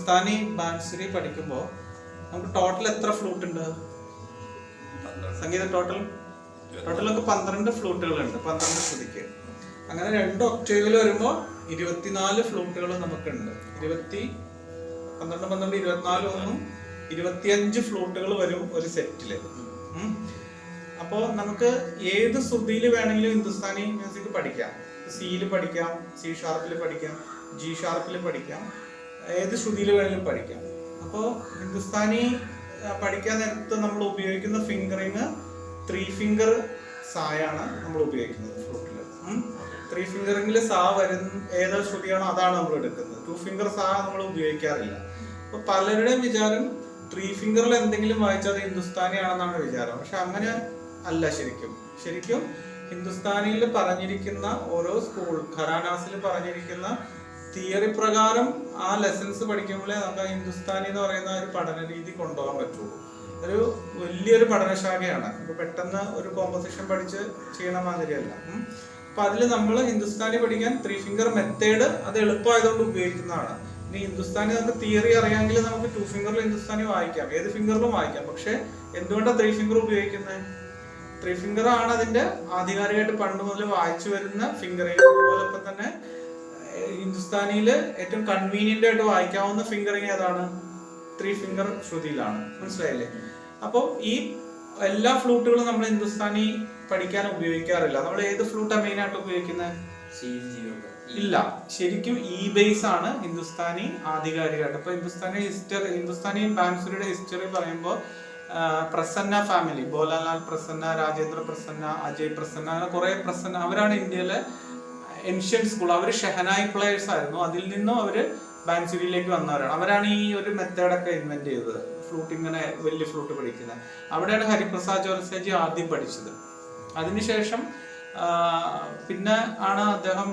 ഹിന്ദുസ്ഥാനി ബാൻസുരി പഠിക്കുമ്പോൾ നമുക്ക് ടോട്ടൽ എത്ര ഫ്ലൂട്ട് ഉണ്ട്? സംഗീത ടോട്ടൽ ഒക്കെ 12 ഫ്ലൂട്ടുകളുണ്ട്, 12 ശ്രുതിക്ക്. അങ്ങനെ 2 ഒക്ടേവിൽ വരുമ്പോൾ 24 ഫ്ലൂട്ടുകൾ നമുക്കുണ്ട്. 12 24 ഒന്നും 25 ഫ്ലൂട്ടുകൾ വരും ഒരു സെറ്റില്. അപ്പോൾ നമുക്ക് ഏത് ശ്രുതിയിൽ വേണമെങ്കിലും ഹിന്ദുസ്ഥാനി മ്യൂസിക് പഠിക്കാം. സിയിൽ പഠിക്കാം, സി ഷാർപ്പിൽ പഠിക്കാം, ജി ഷാർപ്പിൽ പഠിക്കാം, ഏത് ശ്രുതിയിൽ വേണമെങ്കിലും പഠിക്കാം. അപ്പോൾ ഹിന്ദുസ്ഥാനി പഠിക്കാൻ നേരത്ത് നമ്മൾ ഉപയോഗിക്കുന്ന ഫിംഗറിങ് 3 ഫിംഗർ സായാണ് നമ്മൾ ഉപയോഗിക്കുന്നത് ഫ്ലൂട്ടിൽ. 3 ഫിംഗറിങ്ങിൽ സാ വരുന്ന ഏത് ശ്രുതിയാണോ അതാണ് നമ്മൾ എടുക്കുന്നത്. 2 ഫിംഗർ സാ നമ്മൾ ഉപയോഗിക്കാറില്ല. അപ്പൊ പലരുടെയും വിചാരം 3 ഫിംഗറിൽ എന്തെങ്കിലും വായിച്ചാൽ ഹിന്ദുസ്ഥാനി ആണെന്നാണ് വിചാരം. പക്ഷെ അങ്ങനെ അല്ല. ശരിക്കും ഹിന്ദുസ്ഥാനിയിൽ പറഞ്ഞിരിക്കുന്ന ഓരോ സ്കൂൾ ഘരാനാസിൽ പറഞ്ഞിരിക്കുന്ന തിയറി പ്രകാരം ആ ലെസൺസ് പഠിക്കുമ്പോഴേ നമുക്ക് ഹിന്ദുസ്ഥാനി എന്ന് പറയുന്ന ഒരു പഠന രീതി കൊണ്ടുപോകാൻ പറ്റുള്ളൂ. ഒരു വലിയൊരു പഠനശാഖയാണ്. ഇപ്പൊ പെട്ടെന്ന് ഒരു കോമ്പോസിഷൻ പഠിച്ച് ചെയ്യണ മാതിരിയല്ല. അപ്പൊ അതിൽ നമ്മൾ ഹിന്ദുസ്ഥാനി പഠിക്കാൻ 3 ഫിംഗർ മെത്തേഡ് അത് എളുപ്പമായതുകൊണ്ട് ഉപയോഗിക്കുന്നതാണ്. ഇനി ഹിന്ദുസ്ഥാനി നമുക്ക് തിയറി അറിയാമെങ്കിൽ നമുക്ക് 2 ഫിംഗറിൽ ഹിന്ദുസ്ഥാനി വായിക്കാം, ഏത് ഫിംഗറിലും വായിക്കാം. പക്ഷെ എന്തുകൊണ്ടാണ് 3 ഫിംഗർ ഉപയോഗിക്കുന്നത്? 3 ഫിംഗർ ആണ് അതിന്റെ ആധികാരികമായിട്ട് പണ്ട് മുതൽ വായിച്ചു വരുന്ന ഫിംഗറിങ്. അതുപോലെ തന്നെ ഹിന്ദുസ്ഥാനിയിൽ ഏറ്റവും കൺവീനിയന്റ് ആയിട്ട് വായിക്കാവുന്ന ഫിംഗറിങ് ഏതാണ്? 3 ഫിംഗർ ശ്രുതിയിലാണ്. മനസ്സിലായില്ലേ? അപ്പോൾ ഈ എല്ലാ ഫ്ലൂട്ടുകളും നമ്മൾ ഹിന്ദുസ്ഥാനി പഠിക്കാൻ ഉപയോഗിക്കാറില്ല. നമ്മൾ ഏത് ഫ്ലൂട്ടാണ് മെയിൻ ആയിട്ട് ഉപയോഗിക്കുന്നത്? ഇല്ല, ശരിക്കും ഇ ബേസ് ആണ് ഹിന്ദുസ്ഥാനി ആധികാരികമായിട്ട്. ഇപ്പൊ ഹിന്ദുസ്ഥാനി ബാൻസുരിയുടെ ഹിസ്റ്ററി പറയുമ്പോൾ പ്രസന്ന ഫാമിലി, ബോലാലാൽ പ്രസന്ന, രാജേന്ദ്ര പ്രസന്ന, അജയ് പ്രസന്ന, അങ്ങനെ കുറെ പ്രസന്ന, അവരാണ് ഇന്ത്യയിലെ ഏൻഷ്യൻ സ്കൂൾ. അവർ ഷെഹനായി പ്ലേയേഴ്സ് ആയിരുന്നു. അതിൽ നിന്നും അവര് ബാൻസുരിയിലേക്ക് വന്നവരാണ്. അവരാണ് ഈ ഒരു മെത്തേഡൊക്കെ ഇൻവെന്റ് ചെയ്തത്, ഫ്ലൂട്ട് ഇങ്ങനെ വലിയ ഫ്ലൂട്ട് പഠിക്കുന്നത്. അവിടെയാണ് ഹരിപ്രസാദ് ജോർസേജി ആദ്യം പഠിച്ചത്. അതിനുശേഷം പിന്നെ ആണ് അദ്ദേഹം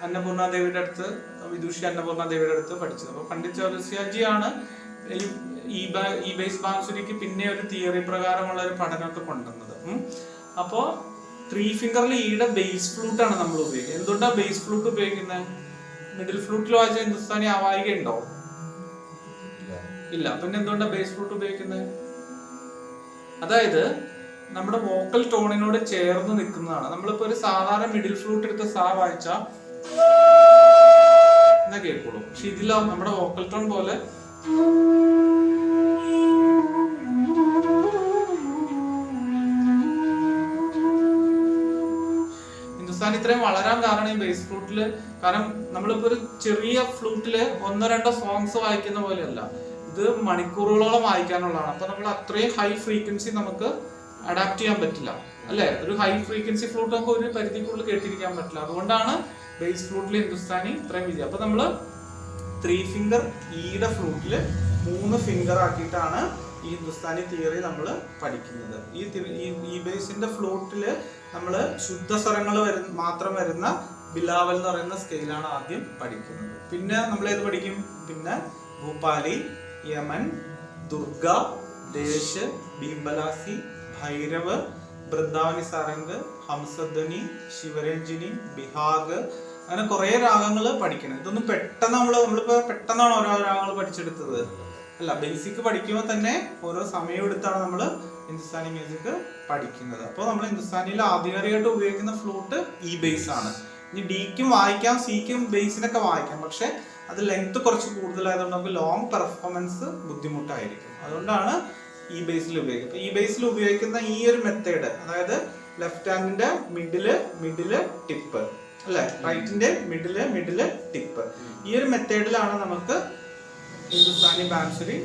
അന്നപൂർണ ദേവിയുടെ അടുത്ത്, വിദുഷി അന്നപൂർണ ദേവിയുടെ അടുത്ത് പഠിച്ചത്. അപ്പൊ പണ്ഡിറ്റ് ജോർസിയാജിയാണ് ഈ ബേസ് ബാൻസുരിക്ക് പിന്നെ ഒരു തിയറി പ്രകാരമുള്ള ഒരു പഠനമൊക്കെ കൊണ്ടുവന്നത്. അപ്പോ 3 ഫിംഗറിൽ ഈയുടെ ബേസ് ഫ്ലൂട്ട് ആണ് നമ്മൾ ഉപയോഗിക്കുന്നത്. എന്തുകൊണ്ടാണ് ബേസ് ഫ്ലൂട്ട് ഉപയോഗിക്കുന്നത്? മിഡിൽ ഫ്ലൂട്ടിൽ വായിച്ച ഹിന്ദുസ്ഥാനി ആവായികയുണ്ടോ? ഇല്ല. പിന്നെ എന്തുകൊണ്ടാണ് ബേസ് ഫ്ലൂട്ട് ഉപയോഗിക്കുന്നത്? അതായത് നമ്മുടെ വോക്കൽ ടോണിനോട് ചേർന്ന് നിൽക്കുന്നതാണ്. നമ്മളിപ്പോ ഒരു സാധാരണ മിഡിൽ ഫ്ലൂട്ട് എടുത്ത് സാ വായിച്ച എന്നാ കേൾക്കുള്ളൂ. പക്ഷെ ഇതില നമ്മുടെ വോക്കൽ ടോൺ പോലെ ഹിന്ദുസ്ഥാനി ഇത്രയും വളരാൻ കാരണം ഈ ബേസ് ഫ്ലൂട്ടില്. കാരണം നമ്മളിപ്പോ ഒരു ചെറിയ ഫ്ലൂട്ടില് 1-2 സോങ്സ് വായിക്കുന്ന പോലെയല്ല, ഇത് മണിക്കൂറുകളോളം വായിക്കാനുള്ളതാണ്. അപ്പൊ നമ്മൾ അത്രയും ഹൈ ഫ്രീക്വൻസി നമുക്ക് അഡാപ്റ്റ് ചെയ്യാൻ പറ്റില്ല, അല്ലെ? ഒരു ഹൈ ഫ്രീക്വൻസി ഫ്ലൂട്ട് നമുക്ക് ഒരു പരിധിക്കുള്ളിൽ കേട്ടിരിക്കാൻ പറ്റില്ല. അതുകൊണ്ടാണ് ബേസ് ഫ്ലൂട്ടിൽ ഹിന്ദുസ്ഥാനി ഇത്രയും വിജയം. അപ്പൊ നമ്മള് 3 ഫിംഗർ ഈയുടെ ഫ്ലൂട്ടില് 3 ഫിംഗർ ആക്കിയിട്ടാണ് ഈ ഹിന്ദുസ്ഥാനി തിയറി നമ്മൾ പഠിക്കുന്നത്. ഈ ബേസിന്റെ ഫ്ലൂട്ടില് നമ്മള് ശുദ്ധസ്വരങ്ങൾ മാത്രം വരുന്ന ബിലാവൽ എന്ന് പറയുന്ന സ്കെയിലാണ് ആദ്യം പഠിക്കുന്നത്. പിന്നെ നമ്മൾ ഏത് പഠിക്കും? പിന്നെ ഭൂപാലി, യമൻ, ദുർഗ, ദേശ്, ബീംബലാസി, ഭൈരവ്, ബൃന്ദാവനി സാരംഗ്, ഹംസധ്വനി, ശിവരഞ്ജിനി, ബിഹാഗ്, അങ്ങനെ കുറെ രാഗങ്ങൾ പഠിക്കണം. ഇതൊന്നും പെട്ടെന്ന് നമ്മളിപ്പോ പെട്ടെന്നാണ് ഓരോ രാഗങ്ങൾ പഠിച്ചെടുത്തത് അല്ല. ബേസിക് പഠിക്കുമ്പോൾ തന്നെ ഓരോ സമയം എടുത്താണ് നമ്മൾ ഹിന്ദുസ്ഥാനി മ്യൂസിക് പഠിക്കുന്നത്. അപ്പോൾ നമ്മൾ ഹിന്ദുസ്ഥാനിയിൽ ആധികാരികമായിട്ട് ഉപയോഗിക്കുന്ന ഫ്ലൂട്ട് ഈ ബേസ് ആണ്. ഇനി ഡിക്കും വായിക്കാം, സിക്കും ബേസിനൊക്കെ വായിക്കാം. പക്ഷെ അത് ലെങ്ത് കുറച്ച് കൂടുതലായതുകൊണ്ട് നമുക്ക് ലോങ് പെർഫോമൻസ് ബുദ്ധിമുട്ടായിരിക്കും. അതുകൊണ്ടാണ് ഈ ബേസിൽ ഉപയോഗിക്കുന്നത്. ഈ ബേസിൽ ഉപയോഗിക്കുന്ന ഈ ഒരു മെത്തേഡ്, അതായത് ലെഫ്റ്റ് ഹാൻഡിന്റെ മിഡില് ടിപ്പ്, അല്ലെ? റൈറ്റിന്റെ മിഡില് ടിപ്പ്, ഈ ഒരു മെത്തേഡിലാണ് നമുക്ക് ഹിന്ദുസ്ഥാനി ബാൻസുരി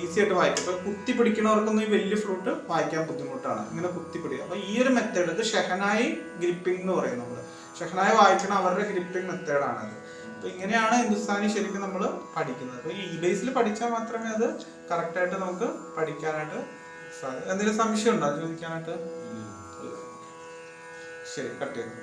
ഈസി ആയിട്ട് വായിക്കും. ഇപ്പൊ കുത്തി പിടിക്കുന്നവർക്കൊന്നും ഈ വലിയ ഫ്ലൂട്ട് വായിക്കാൻ ബുദ്ധിമുട്ടാണ്, ഇങ്ങനെ കുത്തി പിടിക്കുക. അപ്പൊ ഈ ഒരു മെത്തേഡ്, ഇത് ഷെഹനായി ഗ്രിപ്പിംഗ് എന്ന് പറയും. നമ്മള് ഷെഹനായി വായിക്കണ അവരുടെ ഗ്രിപ്പിംഗ് മെത്തേഡാണത്. അപ്പൊ ഇങ്ങനെയാണ് ഹിന്ദുസ്ഥാനി ശരിക്കും നമ്മൾ പഠിക്കുന്നത്. അപ്പൊ ഈ ബേസിൽ പഠിച്ചാൽ മാത്രമേ അത് കറക്റ്റ് ആയിട്ട് നമുക്ക് പഠിക്കാനായിട്ട് സാധിക്കും. എന്തെങ്കിലും സംശയം ഉണ്ടോ ചോദിക്കാനായിട്ട്? ശരി, കട്ട് ചെയ്തു.